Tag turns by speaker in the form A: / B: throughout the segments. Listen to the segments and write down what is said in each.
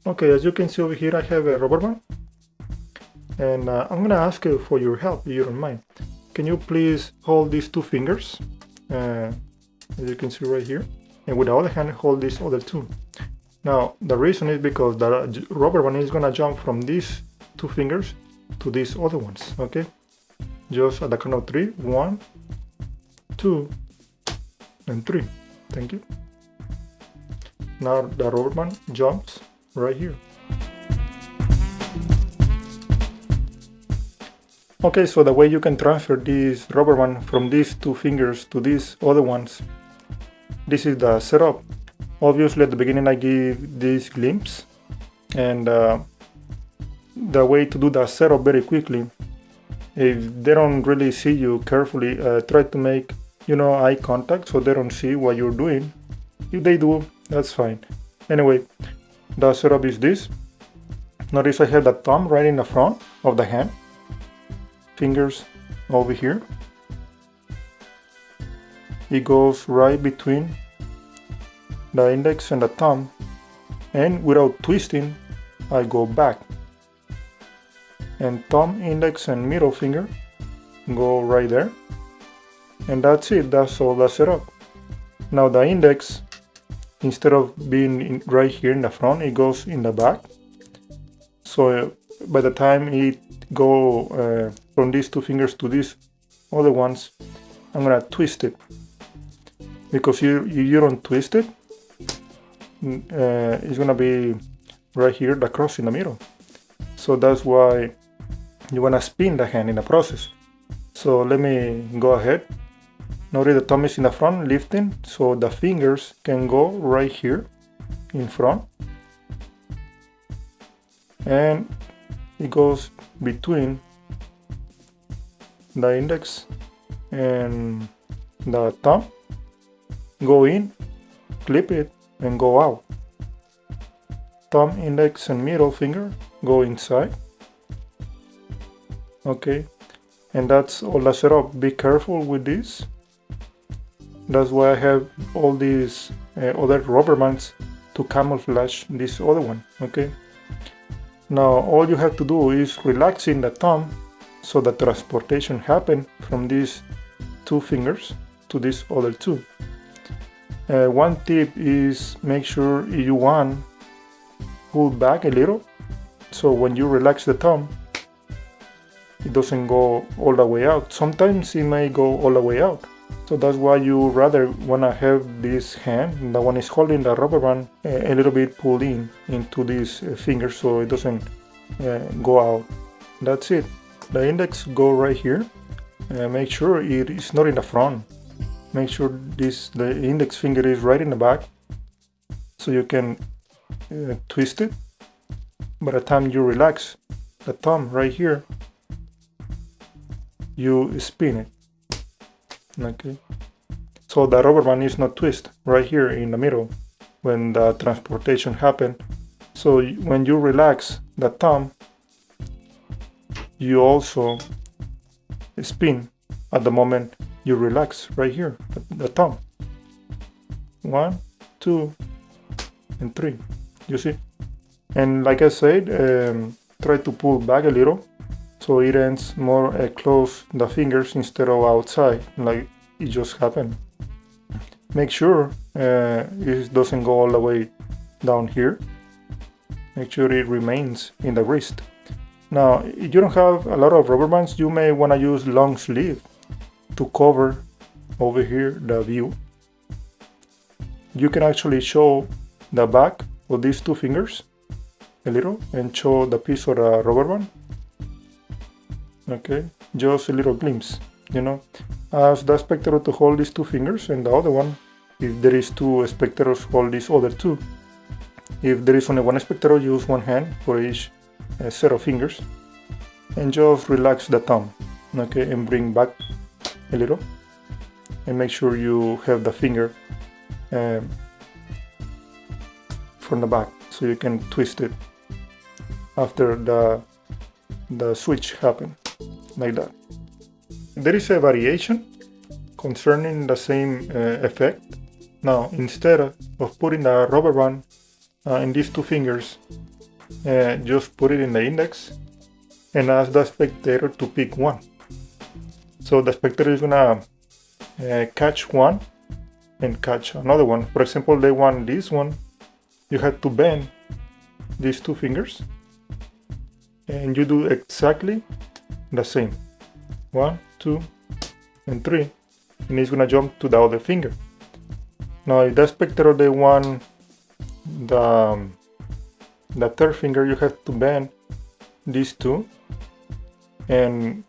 A: Okay, as you can see over here, I have a rubber band, and I'm gonna ask you for your help if you don't mind. Can you please hold these two fingers, as you can see right here, and with the other hand hold this other two. Now the reason is because the rubber band is gonna jump from these two fingers to these other ones. Okay, just at the count of 3, 1, 2, and 3. Thank you. Now the rubber band jumps right here. Okay, so the way you can transfer this rubber band from these two fingers to these other ones, this is the setup. Obviously at the beginning I give this glimpse, and the way to do the setup very quickly, if they don't really see you carefully, try to make eye contact so they don't see what you're doing. If they do, that's fine. Anyway, the setup is this. Notice I have the thumb right in the front of the hand, fingers over here. It goes right between the index and the thumb, and without twisting I go back, and thumb, index and middle finger go right there, and that's it. That's all the setup. Now the index, instead of being right here in the front, it goes in the back. So by the time it go from these two fingers to these other ones, I'm gonna twist it, because you don't twist it, it's gonna be right here, the cross in the middle. So that's why you wanna spin the hand in the process. So let me go ahead. Notice the thumb is in the front, lifting, so the fingers can go right here in front, and it goes between the index and the thumb. Go in, clip it, and go out. Thumb, index and middle finger go inside. Okay, and that's all the setup. Be careful with this. That's why I have all these other rubber bands to camouflage this other one. Okay, now all you have to do is relaxing the thumb so the transportation happen from these two fingers to these other two. One tip is make sure you want pull back a little, so when you relax the thumb it doesn't go all the way out. Sometimes it may go all the way out. So that's why you rather wanna have this hand, the one is holding the rubber band, a little bit pulled in into these fingers so it doesn't go out. That's it. The index go right here. Make sure it is not in the front. Make sure the index finger is right in the back, so you can twist it. By the time you relax the thumb right here, you spin it. Okay, so the rubber band is not twist right here in the middle when the transportation happen. So when you relax the thumb, you also spin at the moment you relax right here the thumb. 1, 2, and 3. You see? And like I said, try to pull back a little so it ends more close the fingers instead of outside like it just happened. Make sure it doesn't go all the way down here. Make sure it remains in the wrist. Now if you don't have a lot of rubber bands, you may want to use long sleeve to cover over here the view. You can actually show the back of these two fingers a little and show the piece of the rubber band. Okay, just a little glimpse, Ask the spectator to hold these two fingers, and the other one, if there is two spectators, hold these other two. If there is only one spectator, use one hand for each set of fingers, and just relax the thumb, okay, and bring back a little, and make sure you have the finger from the back, so you can twist it after the switch happen, like that. There is a variation concerning the same effect. Now, instead of putting the rubber band in these two fingers, just put it in the index and ask the spectator to pick one. So the spectator is gonna catch one and catch another one. For example, they want this one. You have to bend these two fingers and you do exactly the same. 1, 2, and 3, and it's gonna jump to the other finger. Now if the spectator they want the third finger, you have to bend these two, and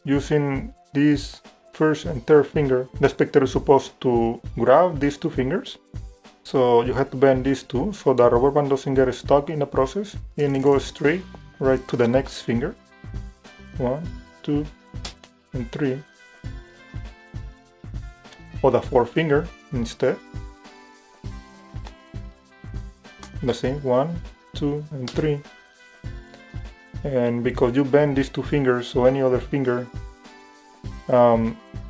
A: using this first and third finger, the spectator is supposed to grab these two fingers. So you have to bend these two so the rubber band doesn't get stuck in the process, and it goes straight right to the next finger. 1, 2, and 3. Or the fourth finger instead. The same, 1, 2, and 3. And because you bend these two fingers, so any other finger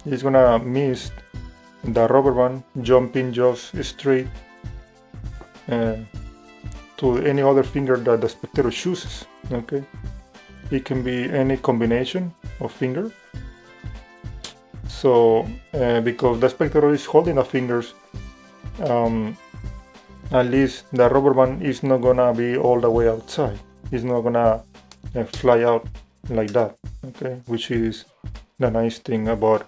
A: is gonna miss the rubber band jumping just straight to any other finger that the spectator chooses. Okay, it can be any combination of finger. So because the spectator is holding the fingers, at least the rubber band is not gonna be all the way outside. It's not gonna fly out like that. Okay, which is the nice thing about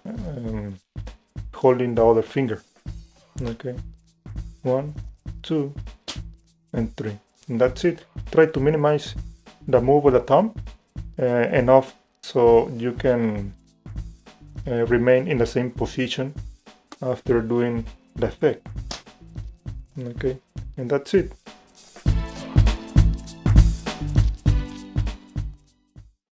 A: holding the other finger. Okay, 1, 2, and 3, and that's it. Try to minimize the move of the thumb enough so you can remain in the same position after doing the effect. Okay, and that's it.